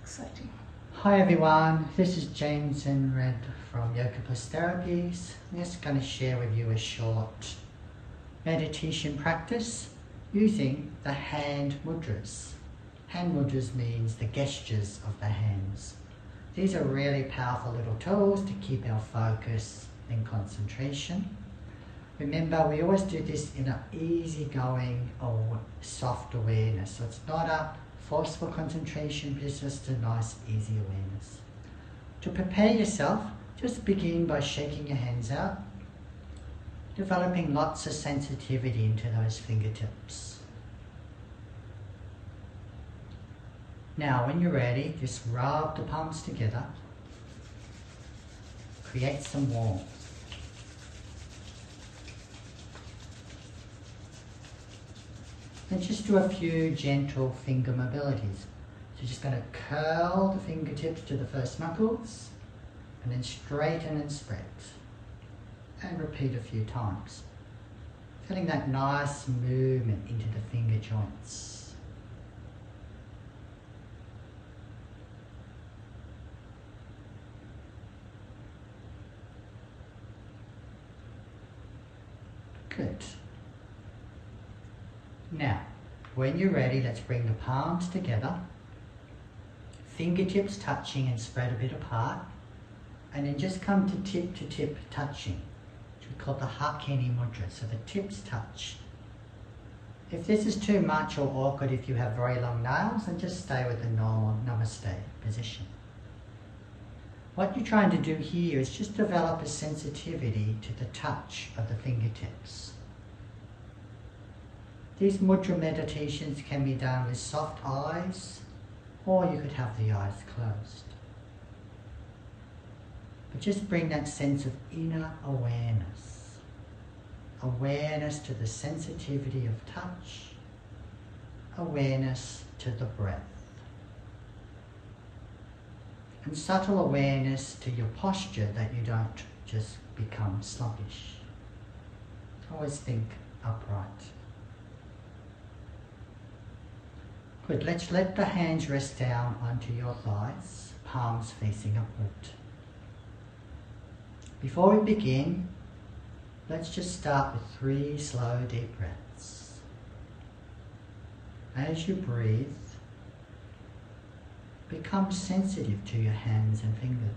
Exciting. Hi everyone, this is James and Red from Yoga Plus Therapies. I'm just going to share with you a short meditation practice using the hand mudras. Hand mudras means the gestures of the hands. These are really powerful little tools to keep our focus and concentration. Remember, we always do this in an easygoing or soft awareness, so it's not a forceful concentration, but it's just a nice, easy awareness. To prepare yourself, just begin by shaking your hands out, developing lots of sensitivity into those fingertips. Now, when you're ready, just rub the palms together, create some warmth. And just do a few gentle finger mobilities. So just going to curl the fingertips to the first knuckles and then straighten and spread. And repeat a few times. Feeling that nice movement into the finger joints. Good. Now, when you're ready, let's bring the palms together, fingertips touching and spread a bit apart, and then just come to tip touching, which we call the Hakini Mudra, so the tips touch. If this is too much or awkward if you have very long nails, then just stay with the normal Namaste position. What you're trying to do here is just develop a sensitivity to the touch of the fingertips. These mudra meditations can be done with soft eyes, or you could have the eyes closed. But just bring that sense of inner awareness. Awareness to the sensitivity of touch, awareness to the breath. And subtle awareness to your posture, that you don't just become sluggish. Always think upright. Good, let's let the hands rest down onto your thighs, palms facing upward. Before we begin, let's just start with 3 slow deep breaths. As you breathe, become sensitive to your hands and fingers.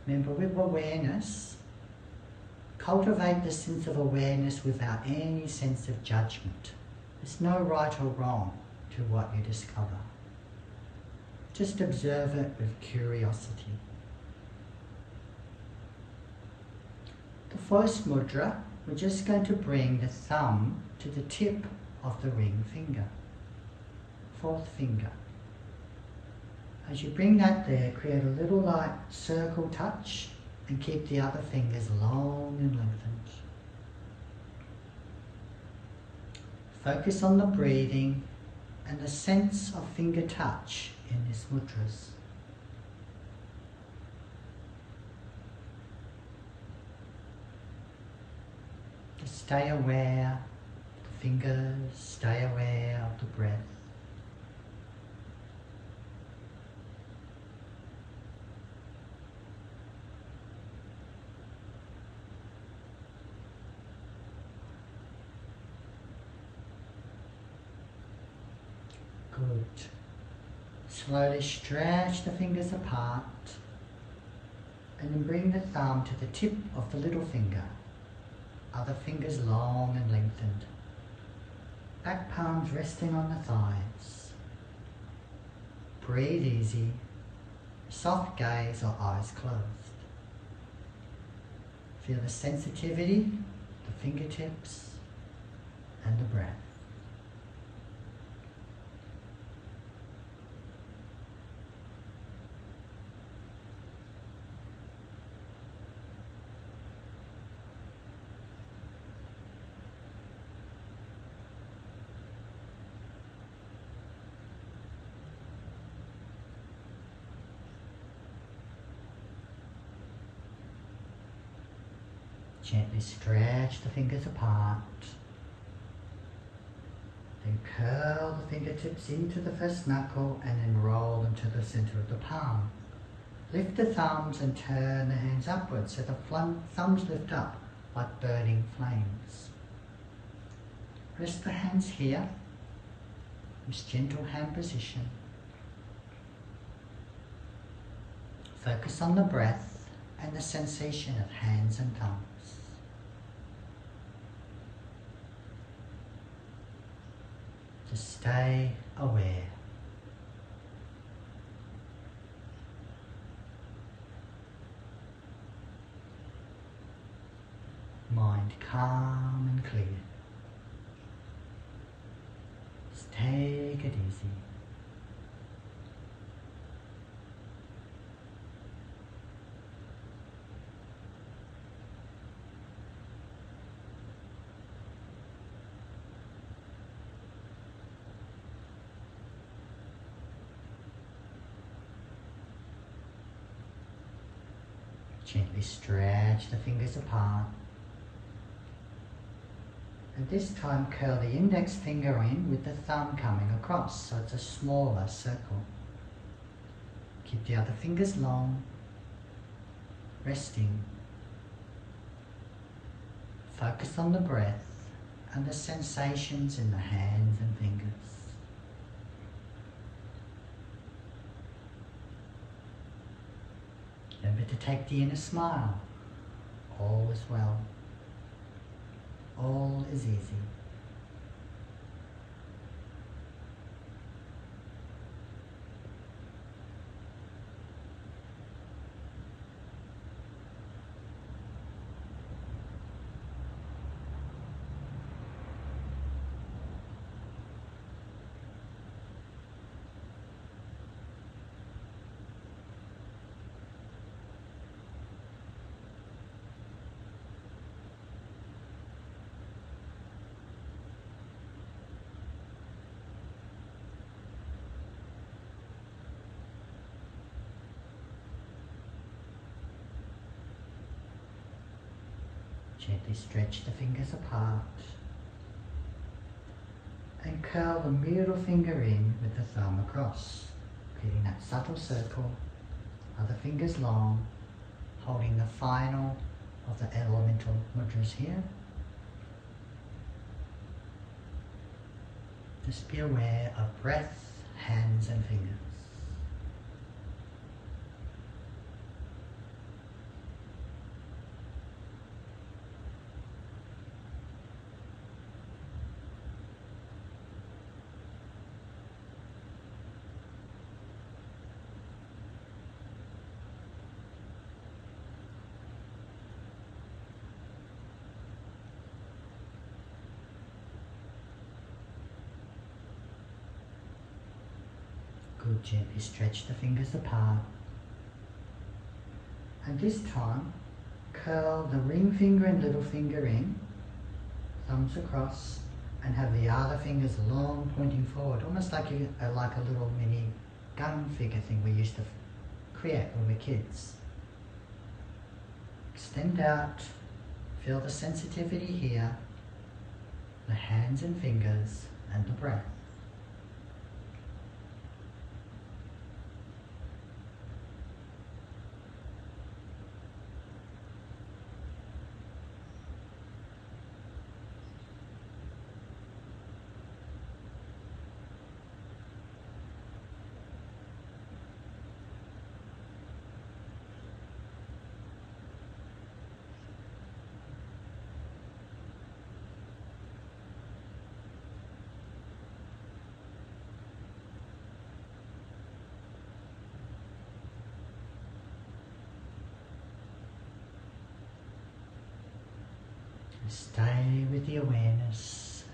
Remember, with awareness, cultivate the sense of awareness without any sense of judgment. There's no right or wrong to what you discover. Just observe it with curiosity. The first mudra, we're just going to bring the thumb to the tip of the ring finger, 4th finger. As you bring that there, create a little light circle touch and keep the other fingers long and lengthened. Focus on the breathing and the sense of finger touch in these mudras. Just stay aware of the fingers, stay aware of the breath. Good. Slowly stretch the fingers apart and then bring the thumb to the tip of the little finger. Other fingers long and lengthened. Back palms resting on the thighs. Breathe easy. Soft gaze or eyes closed. Feel the sensitivity, the fingertips and the breath. Gently stretch the fingers apart. Then Curl the fingertips into the first knuckle and then roll them to the center of the palm. Lift the thumbs and turn the hands upwards so the thumbs lift up like burning flames. Rest the hands here, this gentle hand position. Focus on the breath and the sensation of hands and thumbs. Just stay aware. Mind calm and clear. Just take it easy. Gently stretch the fingers apart. And this time curl the index finger in with the thumb coming across, so it's a smaller circle. Keep the other fingers long, resting. Focus on the breath and the sensations in the hands and fingers. Remember to take the inner smile. All is well. All is easy. Gently stretch the fingers apart and curl the middle finger in with the thumb across, creating that subtle circle. Other fingers long, holding the final of the elemental mudras here. Just be aware of breath, hands and fingers. Good, gently stretch the fingers apart. And this time, curl the ring finger and little finger in, thumbs across, and have the other fingers long pointing forward, almost like like a little mini gun figure thing we used to create when we were kids. Extend out, feel the sensitivity here, the hands and fingers, and the breath. Stay with the awareness,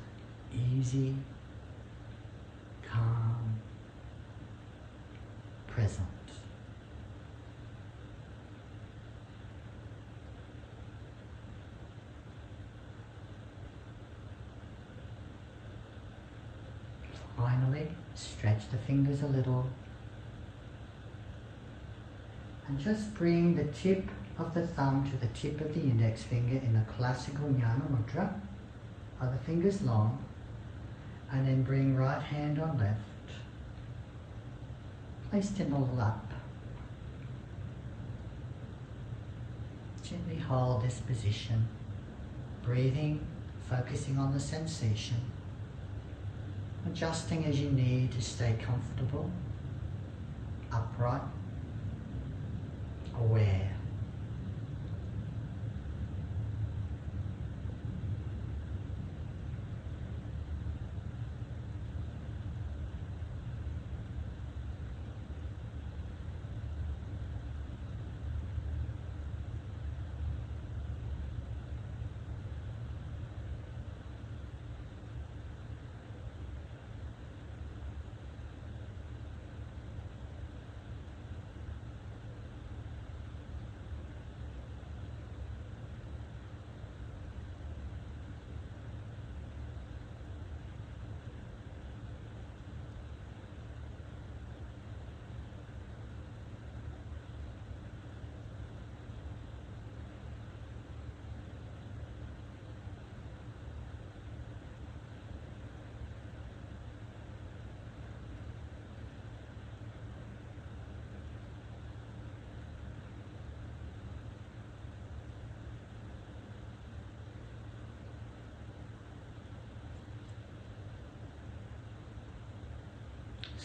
easy, calm, present. Finally, stretch the fingers a little and just bring the tip of the thumb to the tip of the index finger in the classical Jnana Mudra. Other fingers long, And then bring right hand on left. Placed in the lap. Gently hold this position. Breathing, focusing on the sensation. Adjusting as you need to stay comfortable, upright, aware.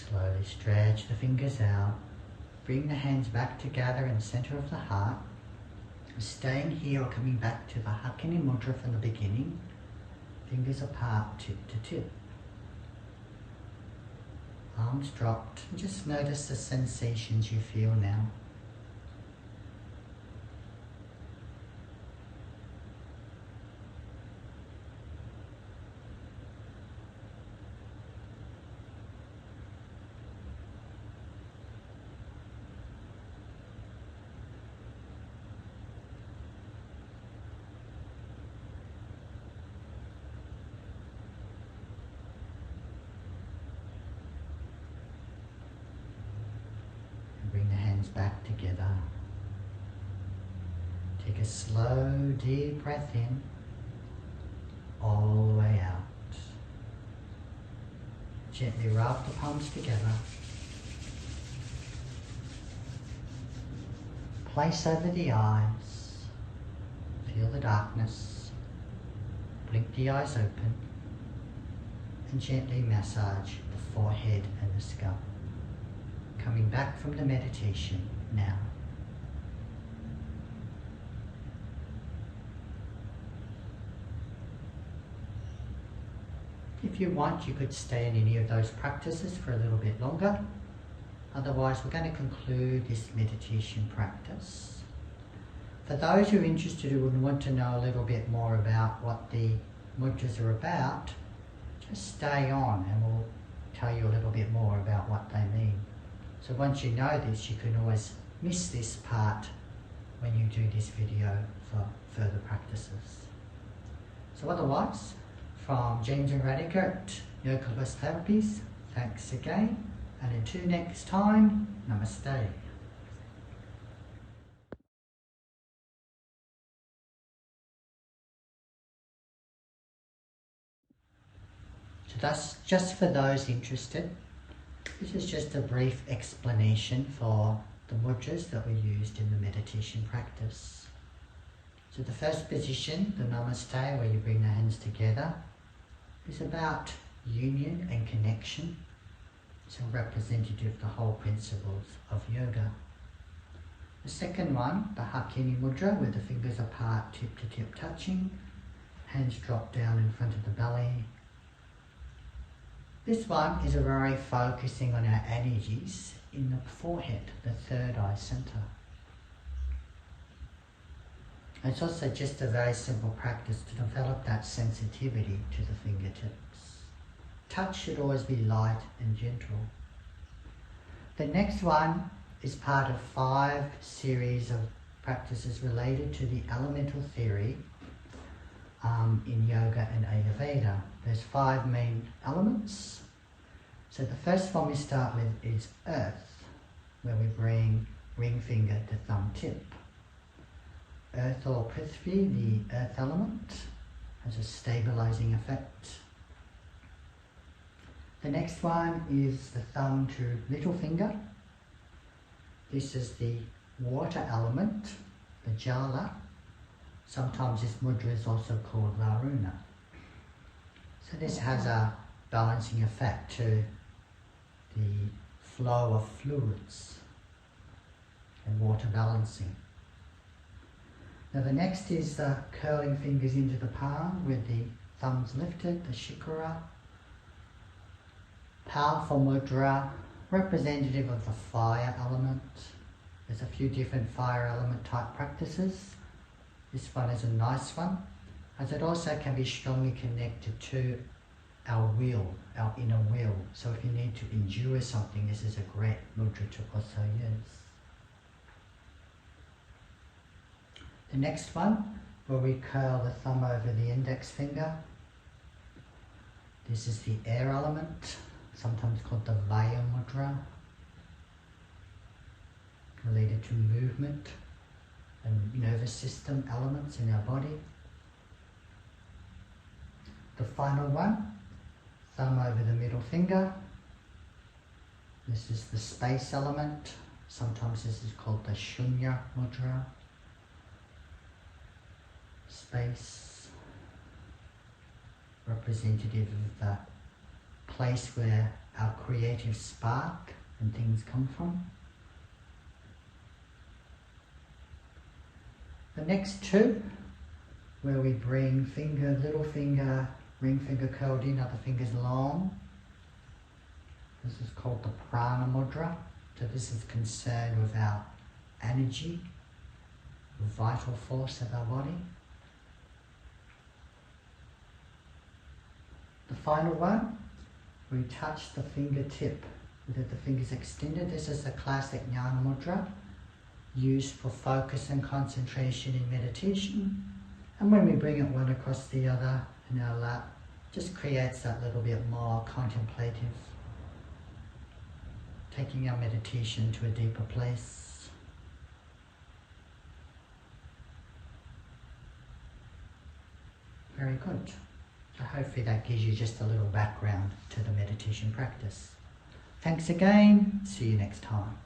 Slowly stretch the fingers out. Bring the hands back together in the center of the heart. Staying here or coming back to the Hakini Mudra from the beginning. Fingers apart, tip to tip. Arms dropped. And just notice the sensations you feel now. Bring the hands back together. Take a slow, deep breath in, all the way out. Gently rub the palms together. Place over the eyes. Feel the darkness. Blink the eyes open. And gently massage the forehead and the scalp. Coming back from the meditation now. If you want, you could stay in any of those practices for a little bit longer. Otherwise, we're going to conclude this meditation practice. For those who are interested who would want to know a little bit more about what the mudras are about, just stay on and we'll tell you a little bit more about what they mean. So once you know this, you can always miss this part when you do this video for further practices. So otherwise, from James and Radhika at Yoga Plus Therapies, thanks again, and until next time, namaste. So that's just for those interested. This is just a brief explanation for the mudras that were used in the meditation practice. So the first position, the Namaste, where you bring the hands together, is about union and connection. It's a representative of the whole principles of yoga. The second one, the Hakini Mudra, where the fingers apart, tip to tip touching, hands drop down in front of the belly. This one is a very focusing on our energies in the forehead, the third eye center. It's also just a very simple practice to develop that sensitivity to the fingertips. Touch should always be light and gentle. The next one is part of 5 series of practices related to the elemental theory in yoga and Ayurveda. There's 5 main elements. So the first one we start with is earth, where we bring ring finger to thumb tip. Earth or Prithvi, the earth element, has a stabilizing effect. The next one is the thumb to little finger. This is the water element, the jala. Sometimes this mudra is also called varuna. So this has a balancing effect to the flow of fluids and water balancing. Now the next is curling fingers into the palm with the thumbs lifted, the shikara. Powerful mudra, representative of the fire element. There's a few different fire element type practices. This one is a nice one, as it also can be strongly connected to our will, our inner will. So if you need to endure something, this is a great mudra to also use. The next one, where we curl the thumb over the index finger. This is the air element, sometimes called the Vaya mudra, related to movement and nervous system elements in our body. The final one, thumb over the middle finger. This is the space element. Sometimes this is called the Shunya mudra. Space, representative of the place where our creative spark and things come from. The next two, where we bring finger, little finger, ring finger curled in, other fingers long. This is called the prana mudra. So this is concerned with our energy, the vital force of our body. The final one, we touch the fingertip with the fingers extended. This is the classic jnana mudra, used for focus and concentration in meditation. And when we bring it one across the other in our lap, just creates that little bit more contemplative, taking our meditation to a deeper place. Very good. So hopefully that gives you just a little background to the meditation practice. Thanks again. See you next time.